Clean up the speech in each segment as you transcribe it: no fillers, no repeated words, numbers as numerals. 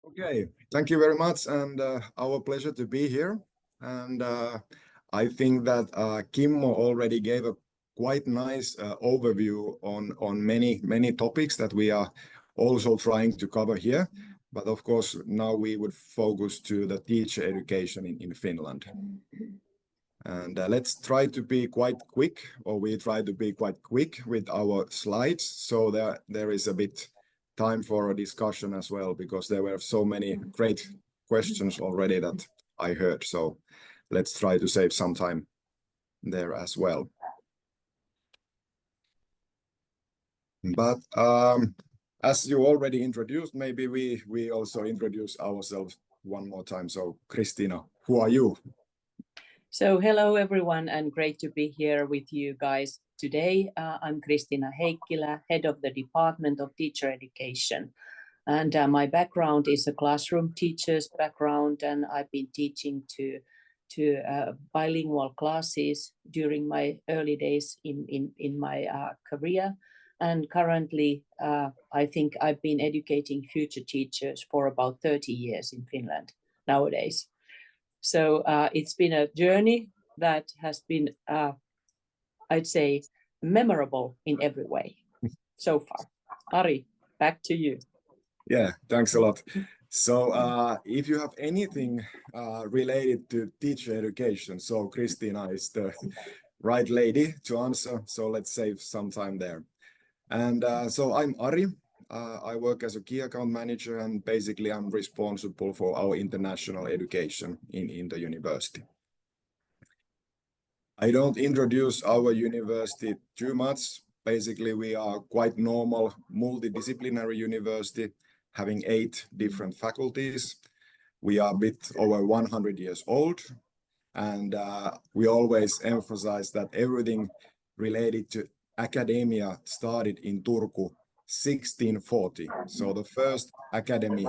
Okay, thank you very much, and our pleasure to be here. And I think that Kimmo already gave a quite nice overview on many topics that we are also trying to cover here. But of course, now we would focus to the teacher education in Finland. And let's try to be quite quick, or we try to be quite quick with our slides, so that there is a bit time for a discussion as well, because there were so many great questions already that I heard. So let's try to save some time there as well. But as you already introduced, maybe we also introduce ourselves one more time. So Kristiina, who are you? So hello everyone, and great to be here with you guys today. I'm Kristiina Heikkilä, head of the Department of Teacher Education. And my background is a classroom teacher's background, and I've been teaching to bilingual classes during my early days in my career. And currently, I think I've been educating future teachers for about 30 years in Finland nowadays. So it's been a journey that has been, I'd say, memorable in every way so far. Ari, back to you. Yeah, thanks a lot. So if you have anything related to teacher education, so Kristiina is the right lady to answer. So let's save some time there. And so I'm Ari. I work as a key account manager, and basically I'm responsible for our international education in the university. I don't introduce our university too much. Basically, we are quite normal multidisciplinary university, having 8 different faculties. We are a bit over 100 years old, and we always emphasize that everything related to academia started in Turku 1640. So the first academy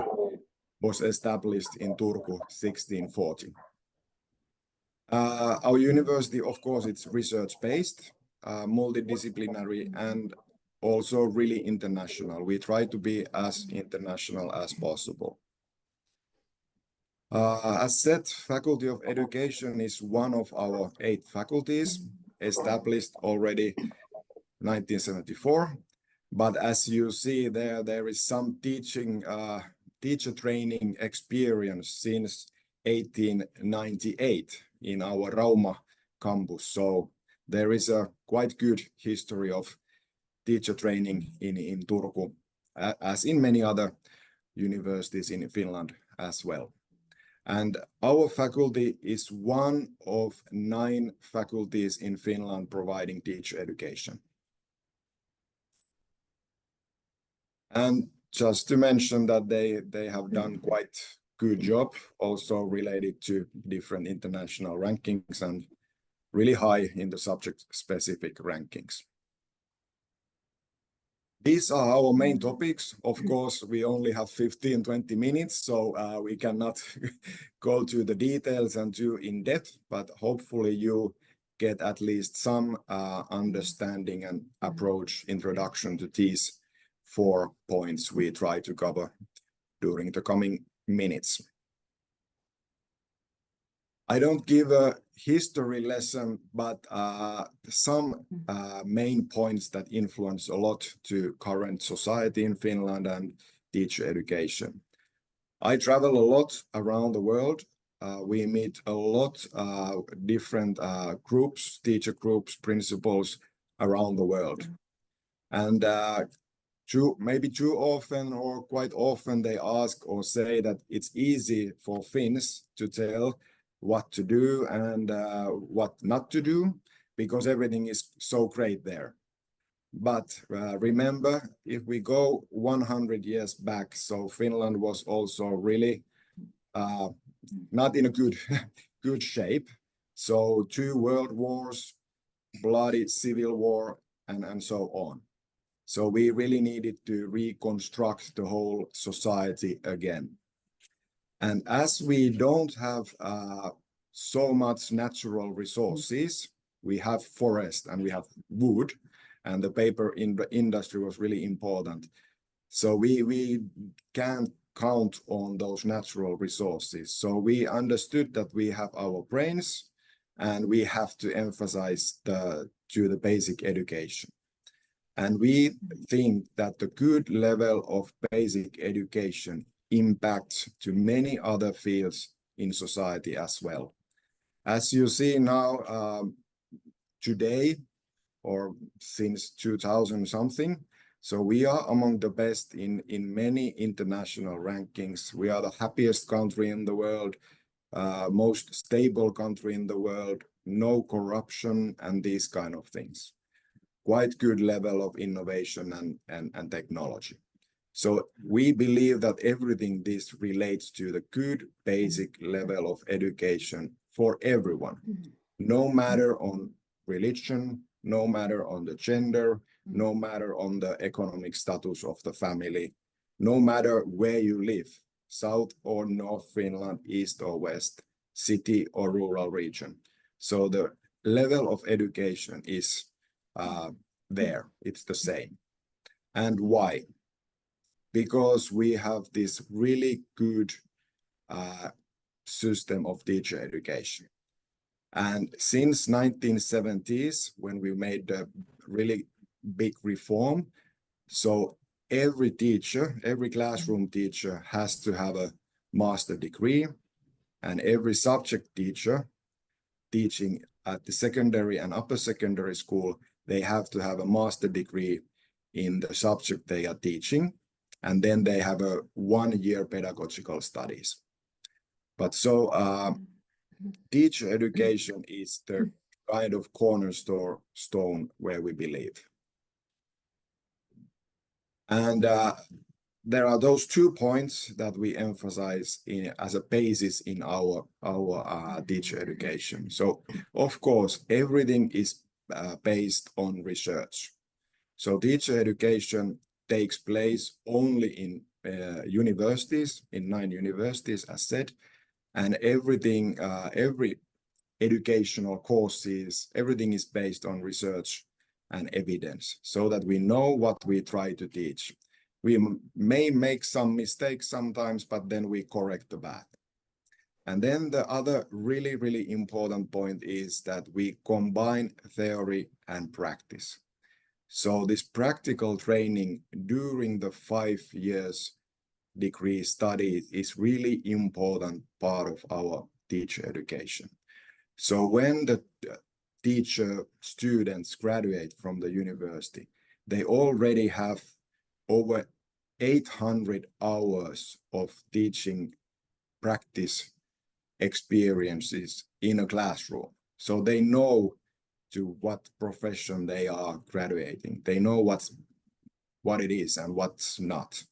was established in Turku 1640. Our university, of course, it's research-based, multidisciplinary, and also really international. We try to be as international as possible. As said, Faculty of Education is one of our 8 faculties, established already 1974. But as you see there is some teacher training experience since 1898 in our Rauma campus. So there is a quite good history of teacher training in Turku, as in many other universities in Finland as well. And our faculty is one of 9 faculties in Finland providing teacher education. And just to mention that they have done quite good job, also related to different international rankings and really high in the subject-specific rankings. These are our main topics. Of course, we only have 15-20 minutes, so we cannot go to the details and too in depth, but hopefully you get at least some understanding and approach introduction to these 4 points we try to cover during the coming minutes. I don't give a history lesson, but some main points that influence a lot to current society in Finland and teacher education. I travel a lot around the world. We meet a lot different groups, teacher groups, principals around the world. And maybe too often or quite often they ask or say that it's easy for Finns to tell what to do and what not to do, because everything is so great there. But remember, if we go 100 years back, so Finland was also really not in a good shape. So 2 world wars, bloody civil war, and so on. So we really needed to reconstruct the whole society again. And as we don't have so much natural resources, we have forest and we have wood, and the paper industry was really important. So we can't count on those natural resources. So we understood that we have our brains and we have to emphasize the basic education. And we think that the good level of basic education impacts to many other fields in society as well. As you see now, today, or since 2000 something, so we are among the best in many international rankings. We are the happiest country in the world, most stable country in the world, no corruption and these kind of things. Quite good level of innovation and technology. So we believe that everything this relates to the good basic level of education for everyone, no matter on religion, no matter on the gender, no matter on the economic status of the family, no matter where you live, South or North Finland, East or West, city or rural region. So the level of education is there, it's the same. And why? Because we have this really good system of teacher education. And since 1970s, when we made a really big reform, so every teacher, every classroom teacher has to have a master degree, and every subject teacher teaching at the secondary and upper secondary school, they have to have a master degree in the subject they are teaching, and then they have a 1 year pedagogical studies. But so teacher education is the kind of cornerstone where we believe. And there are those 2 points that we emphasize as a basis in our teacher education. So of course, everything is based on research. So teacher education takes place only in universities, in 9 universities, as said, and everything, every educational courses, everything is based on research and evidence, so that we know what we try to teach. We may make some mistakes sometimes, but then we correct the bad. And then the other really, really important point is that we combine theory and practice. So this practical training during the 5 years degree study is really important part of our teacher education. So when the teacher students graduate from the university, they already have over 800 hours of teaching practice experiences in a classroom. So they know to what profession they are graduating. They know what it is and what's not.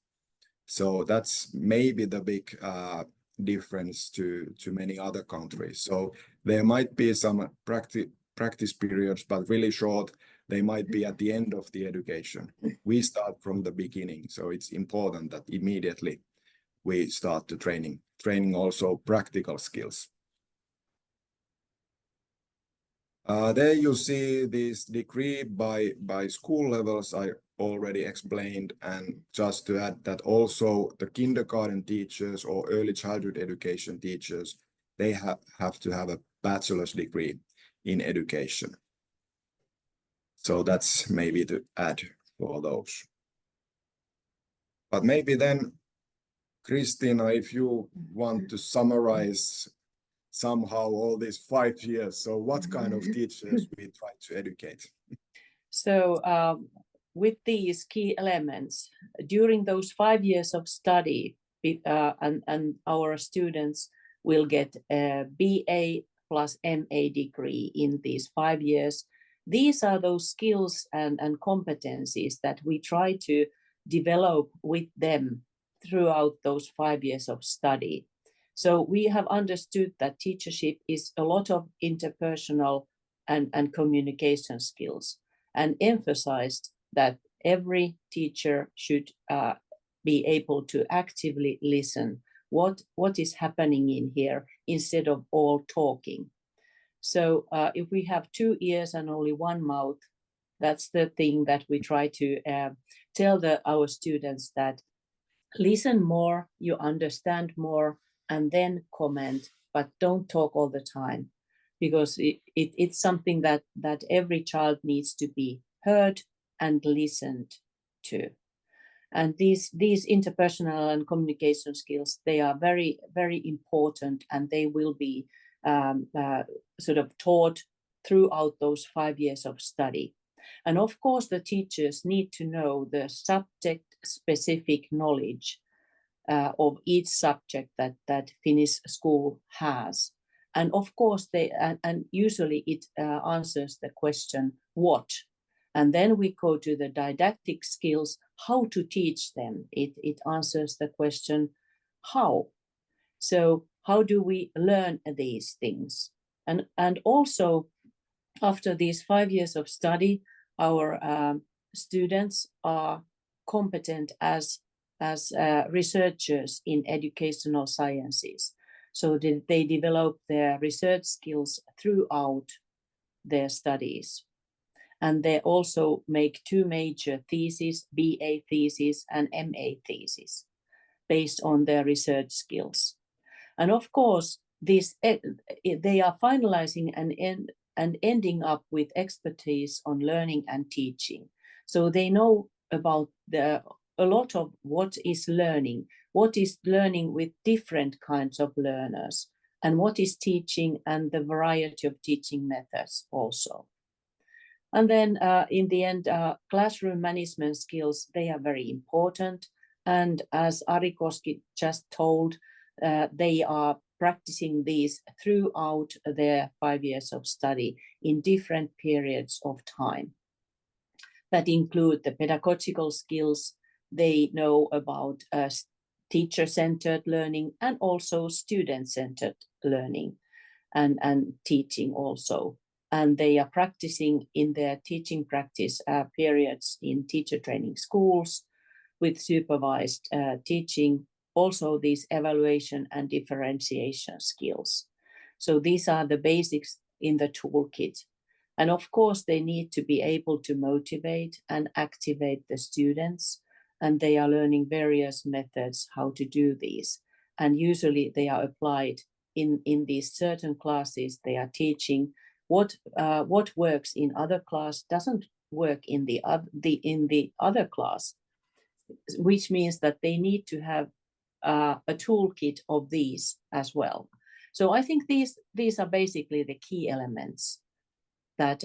So that's maybe the big difference to many other countries. So there might be some practice periods, but really short. They might be at the end of the education. We start from the beginning, so it's important that immediately we start the training also practical skills. There you see this degree by school levels I already explained, and just to add that also the kindergarten teachers or early childhood education teachers, they have to have a bachelor's degree in education. So that's maybe to add for those. But maybe then, Kristiina, if you want to summarize somehow all these 5 years, so what kind of teachers we try to educate? So with these key elements, during those 5 years of study, and our students will get a BA plus MA degree in these 5 years. These are those skills and competencies that we try to develop with them throughout those 5 years of study. So we have understood that teachership is a lot of interpersonal and communication skills, and emphasized that every teacher should be able to actively listen what is happening in here instead of all talking. So if we have 2 ears and only 1 mouth, that's the thing that we try to tell our students, that listen more, you understand more, and then comment, but don't talk all the time, because it's something that every child needs to be heard and listened to. And these interpersonal and communication skills, they are very, very important, and they will be sort of taught throughout those 5 years of study. And of course, the teachers need to know the subject-specific knowledge of each subject that Finnish school has. And of course, and usually it answers the question, what? And then we go to the didactic skills, how to teach them. It answers the question, how? So how do we learn these things? And also, after these 5 years of study, our students are competent as researchers in educational sciences. So they develop their research skills throughout their studies. And they also make 2 major theses, BA thesis and MA thesis, based on their research skills. And of course, they are finalizing and ending up with expertise on learning and teaching. So they know about a lot of what is learning with different kinds of learners, and what is teaching, and the variety of teaching methods also. And then in the end, classroom management skills, they are very important. And as Ari Koski just told, they are practicing these throughout their 5 years of study in different periods of time. That include the pedagogical skills. They know about teacher-centered learning and also student-centered learning and teaching also. And they are practicing in their teaching practice periods in teacher training schools with supervised teaching, also these evaluation and differentiation skills. So these are the basics in the toolkit. And of course, they need to be able to motivate and activate the students, and they are learning various methods how to do these. And usually they are applied in these certain classes. They are teaching what works in other class doesn't work in the other class, which means that they need to have a toolkit of these as well. So I think these are basically the key elements that,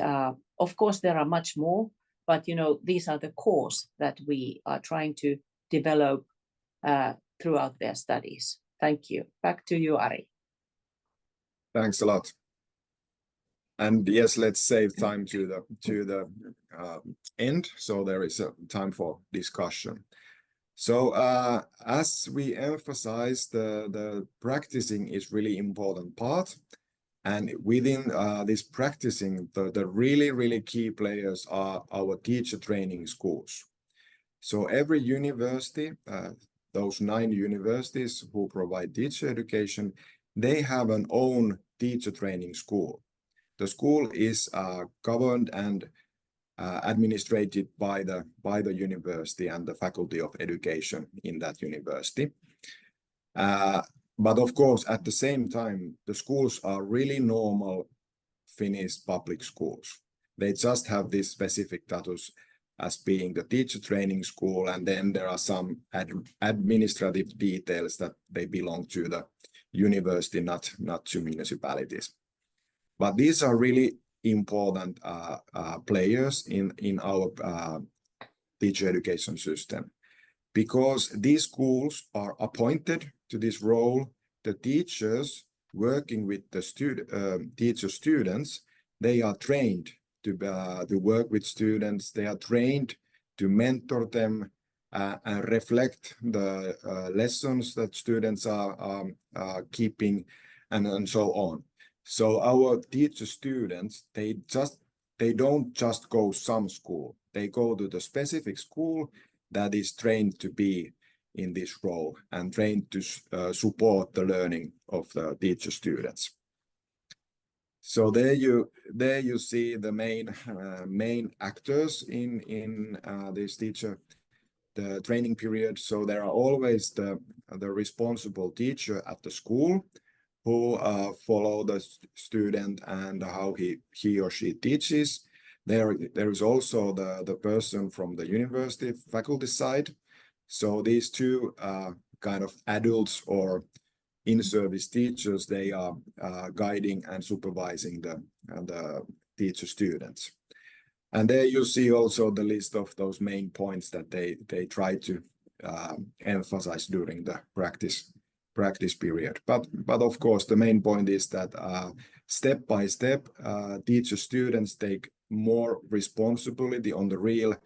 of course, there are much more, but these are the cores that we are trying to develop throughout their studies. Thank you. Back to you, Ari. Thanks a lot. And yes, let's save time to the end, so there is a time for discussion. So as we emphasize, the practicing is really important part, and within this practicing, the really key players are our teacher training schools. So every university, those 9 universities who provide teacher education, they have an own teacher training school. The school is governed and administrated by the university and the faculty of education in that university. But of course, at the same time, the schools are really normal Finnish public schools. They just have this specific status as being the teacher training school, and then there are some administrative details that they belong to the university, not to municipalities. But these are really important players in our teacher education system, because these schools are appointed to this role. The teachers working with the teacher students, they are trained to work with students. They are trained to mentor them and reflect the lessons that students are keeping, and so on. So our teacher students, they don't just go some school. They go to the specific school that is trained to be in this role and trained to support the learning of the teacher students. So there you see the main actors in this teacher the training period. So there are always the responsible teacher at the school who follow the student and how he or she teaches. There is also the person from the university faculty side. So these two kind of adults or in-service teachers, they are guiding and supervising the teacher students. And there you see also the list of those main points that they try to emphasize during the practice period. But of course, the main point is that step by step, teacher students take more responsibility on the real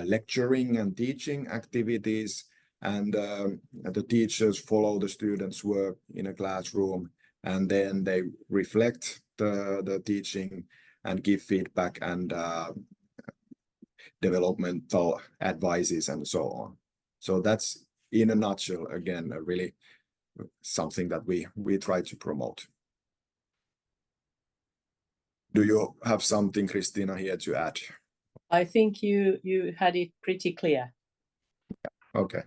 lecturing and teaching activities, and the teachers follow the students' work in a classroom, and then they reflect the teaching and give feedback and developmental advices and so on. So that's, in a nutshell, again, really something that we try to promote. Do you have something, Kristiina, here to add? I think you had it pretty clear. Okay,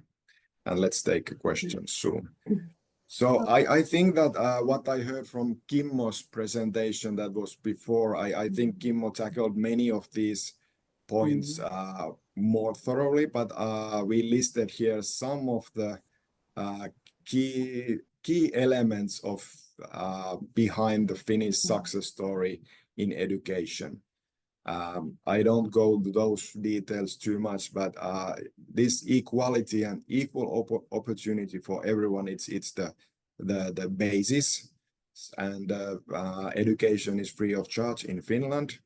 and let's take a question soon. So I think that what I heard from Kimmo's presentation that was before, I think Kimmo tackled many of these points more thoroughly, but we listed here some of the key elements of behind the Finnish success story in education. I don't go to those details too much, but this equality and equal opportunity for everyone, it's the basis. And education is free of charge in Finland.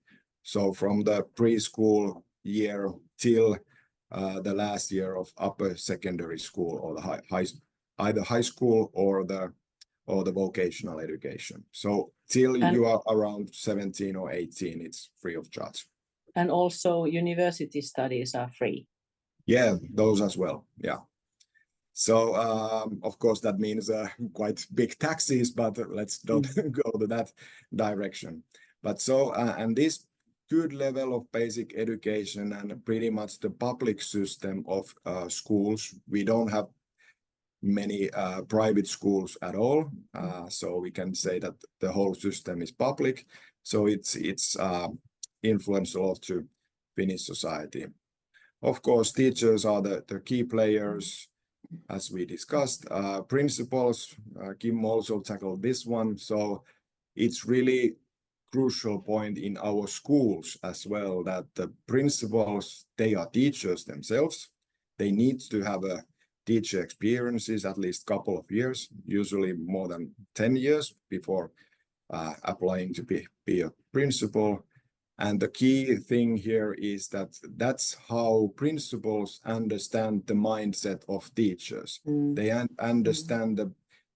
So from the preschool year till the last year of upper secondary school, or the either high school or the vocational education. So till you are around 17 or 18, it's free of charge. And also university studies are free. Yeah, those as well. Yeah. So of course that means quite big taxes, but let's don't go to that direction. But so and this good level of basic education and pretty much the public system of schools, we don't have many private schools at all, so we can say that the whole system is public. So it's influenced a lot to Finnish society. Of course, teachers are the key players, as we discussed. Principals, Kim also tackled this one. So it's really crucial point in our schools as well, that the principals, they are teachers themselves. They need to have a teacher experiences at least couple of years, usually more than 10 years before applying to be a principal. And the key thing here is that that's how principals understand the mindset of teachers. They understand the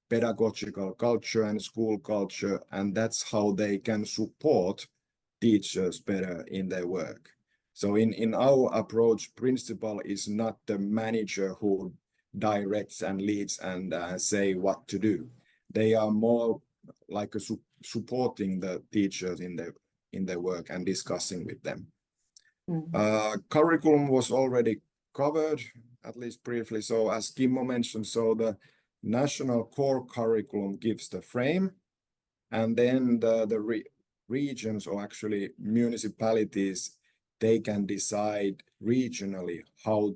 pedagogical culture and school culture, and that's how they can support teachers better in their work. So in our approach, principal is not the manager who directs and leads and say what to do. They are more like supporting the teachers in their work and discussing with them. Curriculum was already covered, at least briefly. So as Kimmo mentioned, so the national core curriculum gives the frame, and then the regions, or actually municipalities, they can decide regionally how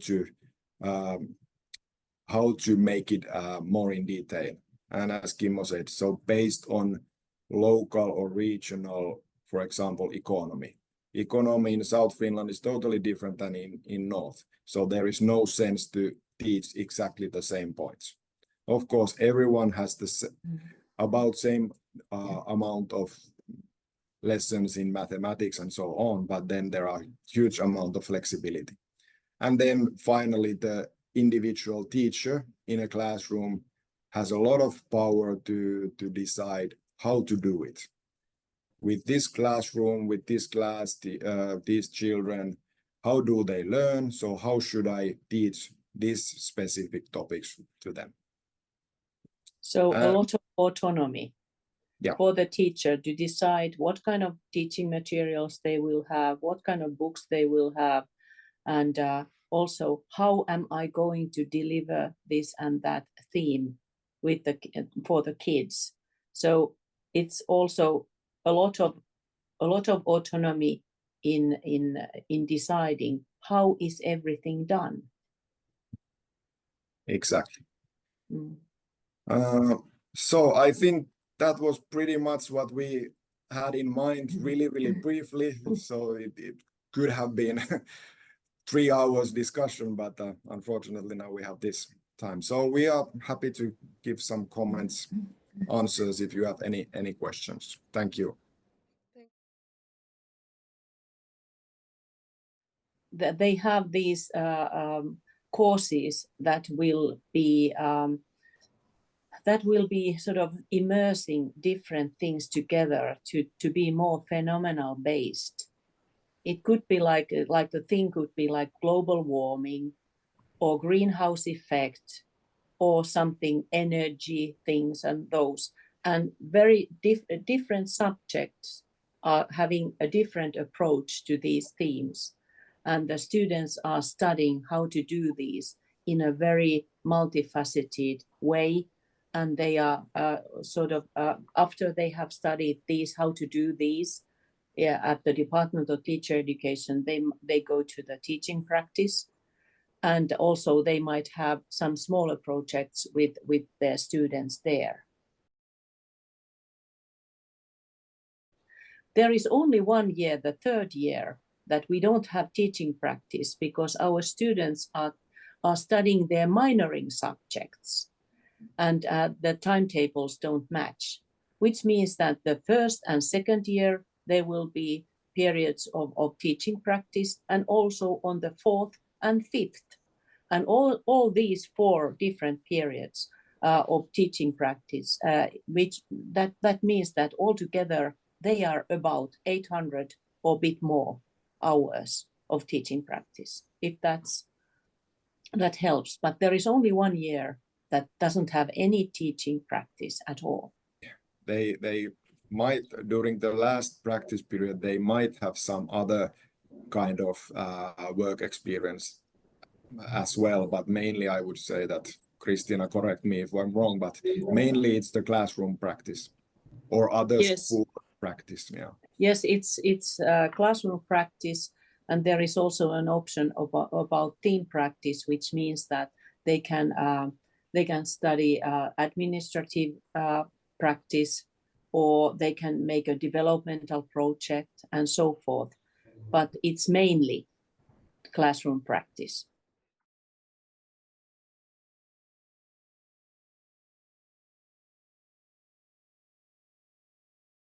to make it more in detail. And as Kimmo said, so based on local or regional, for example, economy. Economy in South Finland is totally different than in North. So there is no sense to teach exactly the same points. Of course, everyone has the about same amount of lessons in mathematics and so on, but then there are huge amount of flexibility. And then finally, the individual teacher in a classroom has a lot of power to decide how to do it. With this classroom, with this class, these children, how do they learn? So how should I teach these specific topics to them? So a lot of autonomy for the teacher to decide what kind of teaching materials they will have, what kind of books they will have, and also how am I going to deliver this and that theme with for the kids. So it's also a lot of autonomy in deciding how is everything done. Exactly. So I think that was pretty much what we had in mind, really briefly. So it could have been 3 hours discussion, but unfortunately now we have this time. So we are happy to give some comments, answers if you have any questions. Thank you. That they have these courses that will be sort of immersing different things together to be more phenomenal based. It could be like the thing could be like global warming or greenhouse effect or something energy things and those, and very different subjects are having a different approach to these themes, and the students are studying how to do these in a very multifaceted way, and they are after they have studied these how to do these at the Department of Teacher Education, they go to the teaching practice, and also they might have some smaller projects with their students there. There is only 1 year, the 3rd year, that we don't have teaching practice because our students are studying their minoring subjects, and the timetables don't match, which means that the 1st and 2nd year there will be periods of teaching practice, and also on the 4th and 5th. And all these 4 different periods of teaching practice, which that means that altogether they are about 800 or a bit more hours of teaching practice, if that helps. But there is only 1 year that doesn't have any teaching practice at all. They might, during the last practice period, they might have some other kind of work experience as well, but mainly I would say that, Kristiina, correct me if I'm wrong, but mainly it's the classroom practice or other school practice. Yeah. Yes, it's classroom practice, and there is also an option about team practice, which means that they can study administrative practice, or they can make a developmental project and so forth. But it's mainly classroom practice.